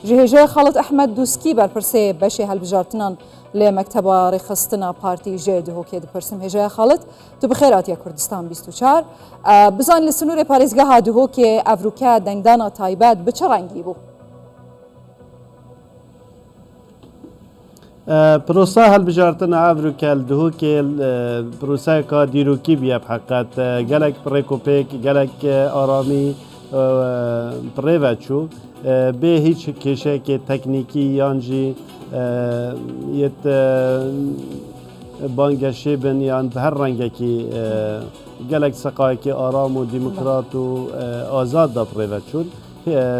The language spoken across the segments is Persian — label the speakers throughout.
Speaker 1: جهجه خالد احمد دوسکی برپرسه بشه هلبجارتنان لمكتب رخصتنا بارتي جد هو كده برسم هجا خالد تو بخيرات يا كردستان 24 بزان لسنور باريزگاه دو هو که افروکا دنگدانا تایبات بچرانگی بو
Speaker 2: پروسه هلبجارتنا افروکا دو که پروسه کا دیروکی بیا بحقیقت گلک پریکوپیک گلک آرامی پریوچو به هیچ کشه که تکنیکی یانجی یت بانگشی بن یان به هر رنگی که گلک سقای که آرام و دموکرات و آزاد دا پریوچون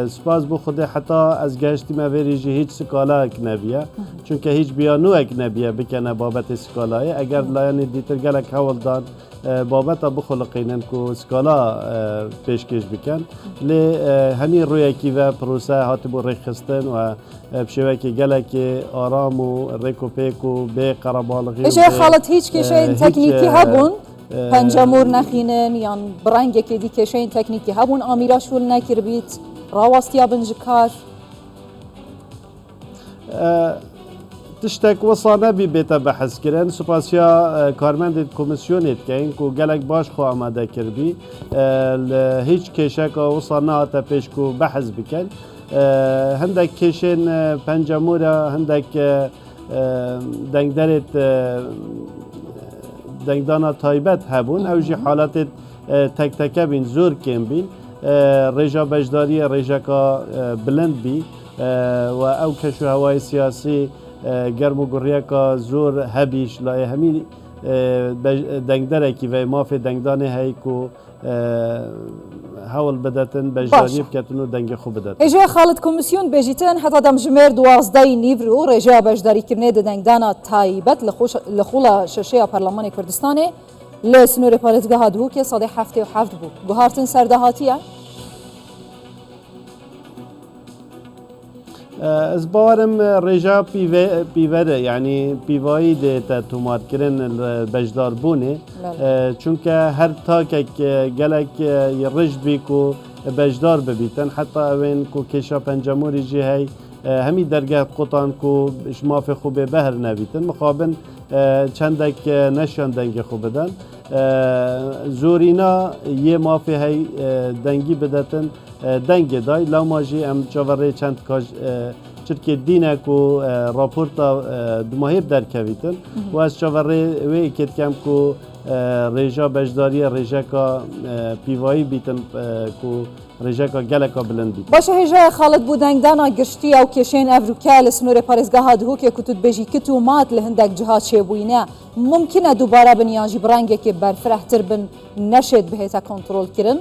Speaker 2: سپاس بو خود حتی از گشتی موریجی هیچ سکالا اکنبیه چون که هیچ بیانو اکنبیه بکنه بابت سکالای اگر لایانی دیتر گلک هول دان بابت بخلقینن کو سکالا پیشکش بکن لی همین روی کی و پروسه هات بو رخصتن و بشوی که گلک آرام و ریکوپیک و به قربالغی
Speaker 1: اجا خالد هیچ کشه تکنیکی هبون پنجمور نخینن یان برنگ که دی کشه تکنیکی هبون آمیرا شول نکر بیت راوستیا بنجکار
Speaker 2: تشتك وصلنا ببيتا بحث كرن سپاسیا کارمند کمیسیونیت که این کو گلک باش خو آماده کربی هیچ کشک وصلنا تا پیش کو بحث بکن هندک کشن پنجمورا هندک دنگدرت دنگدانا تایبت هبون اوجی حالات تک تک بین زور کم بین رجا بجداری رجا کا بلند بی و او کشو هوای سیاسی گرم و گریه که زور هبیش لای همین دنگدره کی و مافی دنگدانه هایی که حول بدتن بجداری بکتن و دنگ خوب بدتن
Speaker 1: اجا خالد کمیسیون بجیتن حتی دم جمر 12 نیورو رجا بجداری کرنه دنگدانا تایبت لخولا ششه پارلمان کردستانه لسنور پارتگاه دو که صد 77 بود گوهارتن سردهاتیه
Speaker 2: از باورم رجا پیوره یعنی پیوایی ده تومار کرن بجدار بونه چون که هر تاک گلک رجد بی کو بجدار ببیتن حتی اوین کو کشا پنجموری جی های همی درگاه قطان کو شماف خوبه بهر نبیتن مخابن چندک نشان دنگ خوب بدن زورینا یه مافی های دنگی بدتن دنگ دای لاماجی ام چوره چند کاج چرکی دینه کو راپورتا دماهیب در کویتن و از چوره وی کت کم کو رجا بجداری رجا کا پیوایی بیتن کو رجا کا گلکا بلند بیتن
Speaker 1: باشه هجا خالد بودنگ دانا گشتی او کشین افروکا لسنور پارزگاه دهو که کتود بجی کتو مات لهندک جهات شبوینه ممکنه دوباره بنیاجی برنگه که برفره تر بن نشد بهتا کنترول کرن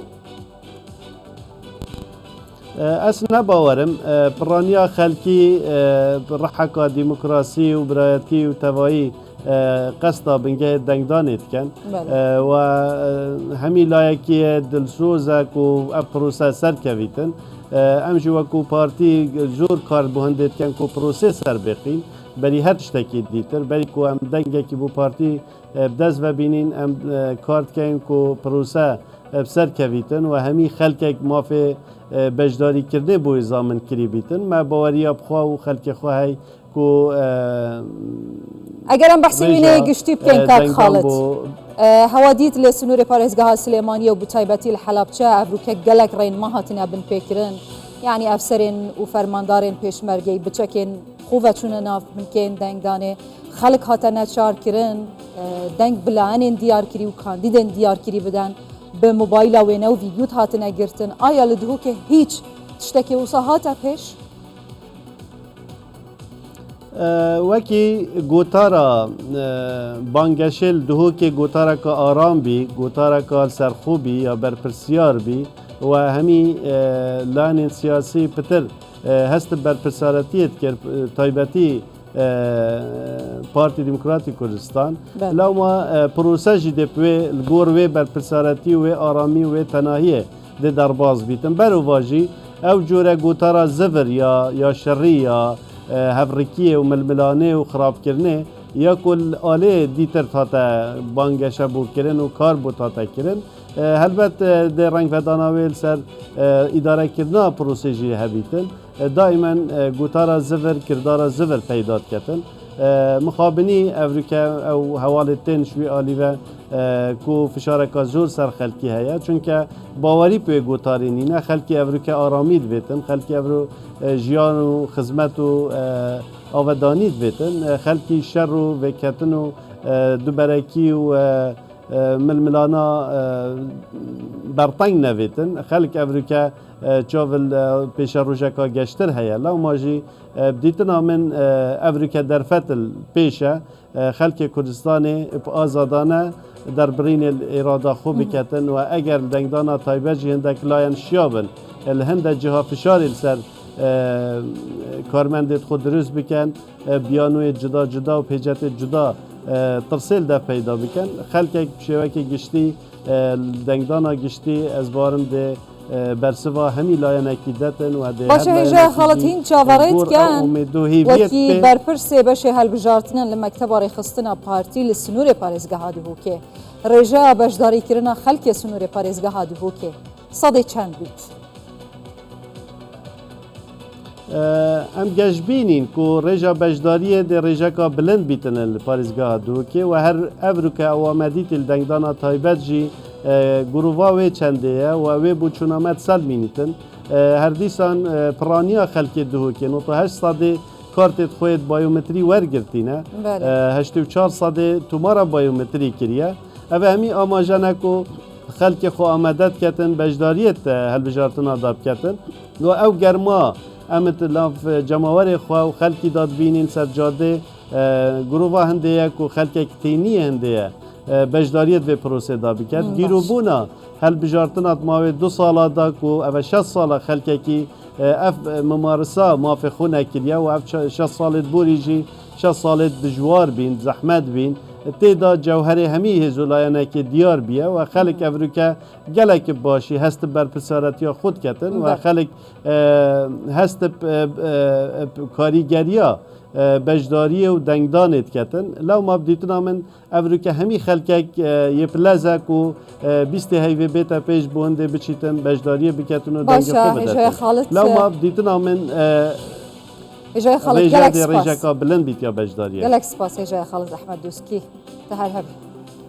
Speaker 2: أسنا باورم برانيا خلقي رحكا ديمقراسي وبرايتي وتوائي قصدا بنجه دنگدانت كان وهمي لايكي دلسوزك و بروسا سر كويتن امجي وكو بارتي زور كار بهندت كان كو بروسي سر بقين بری هر تشتکی دیتر بری کو ام دنگه کی بو پارتی بدز و بینین ام کارت کن کو پروسه بسر کویتن و همی خلک مافی بجداری کرده بو زامن کری بیتن ما باوری ابخوا و خلک خواهی کو
Speaker 1: اگرم بحثی مینه گشتی بکن کاک خالد هوادیت لسنور پارزگاه سلیمانی و بتایبتی الحلبچه افروکه گلک رین ما هاتنا بن پیکرن يعني افسرين وفرماندارين پیشمرگی بچکن خوبه چونه ناف ممکن دنگ دانه خلق هاتنا چار کرن دنگ بلانین دیار کری و کاندیدن دیار کری بدن به موبایل و نو ویدیو هاتنا گرتن آیا لدهو که هیچ تشتکی وصاهاتا پیش
Speaker 2: وکی گوتارا بانگشل دهو که گوتارا که آرام بی گوتارا که سرخوبی یا برپرسیار بی و همی لان سیاسی پتر هست برپرسارتیت که تایبتی پارتی دموکراتی کردستان لو ما پروسه جدی به الگور و برپرسارتی و آرامی و تناهی ده درباز بیتن برو واجی او جوره گوتارا زفر یا شری یا هفرکیه و ململانه و خراب کرنه یا کل آله دیتر تاتا بانگشه بو کرن و کار بو تاتا کرن البته در رنگ و داناویل سر اداره کردن پروسه جی هبیتن دائما گوتارا زفر کردارا زفر پیدات کتن مخابنی افریقا او حوالتین شوی آلیوه کو فشارک زور سر خلکی هیا چونکه باوری پی گوتاری نینه خلکی افریقا آرامید بیتن خلکی افرو جیان و خدمت و آودانید بیتن خلکی شر و وکتن و دوبرکی و ململانا برطنگ نویتن خلک افریقا چاول پیش روشکا گشتر هیا لو ماجی بدیتنا من افریقا در فتل پیشه خلک کردستان آزادانه در برین اراده خوب کتن و اگر دنگدانا تایبه هندک لاین شیابن الهند جها فشار سر کارمندت خود درست بکن بیانوی جدا جدا و پیجت جدا ترسیل ده پیدا بکن خلک شوکی گشتی دنگدانا گشتی از بارم ده برسوا همی لاین اکیدتن و ده
Speaker 1: باشه هجا حالت هین چاورید کن وکی برپرسه بشه هل بجارتنن لمکتب آریخستنا پارتی لسنور پارزگاه هادهو که رجا بجداری کرنا خلک سنور پارزگاه هادهو که صده چند بود؟
Speaker 2: ام گشبینین کو رجا بجداریه ده رجا کا بلند بیتن پارزگاه دو که و هر افریقا و آمدیت الدنگدانا تایبت جی گروه و چنده و بو چونامت سال مینیتن هر دیسان پرانیا خلک دو که نو تا 8 ساده کارت خوید بایومتری ورگرتینه 84 ساده تومارا بایومتری کریه اوه همی آماجانه کو خلک خو آمدت کتن بجداریت هل بجارتنا داب کتن و او گرما امت لاف جماور خو و خلکی داد بینین سر جاده گروه هنده کو خلک کتینی هنده بجداریت و پروسه دا بکرد گیرو بونا هل بجارتنات ماوی 2 ساله دا کو او 6 ساله خلکی کی اف ممارسه مافی خونه کریا و اف 6 ساله بوری جی 6 ساله دجوار بین زحمت بین تیدا جوهر همی هزولایانه که دیار بیه و خلک افریقا گلک باشی هست بر پسارتی خود کتن و خلک هست کاریگریا بجداری و دنگدانت کتن لو ما بدیتنا من افریقا همی خلکک یه پلزک و 20 هیوی بیتا پیش بونده بچیتن بجداری بکتن و دنگ خوب بدتن لو ما بدیتنا من
Speaker 1: اجای خالد گلک سپاس
Speaker 2: رجا بلند بیت یا بجداریه
Speaker 1: گلک سپاس اجای خالد احمد دوسکی تهر هبی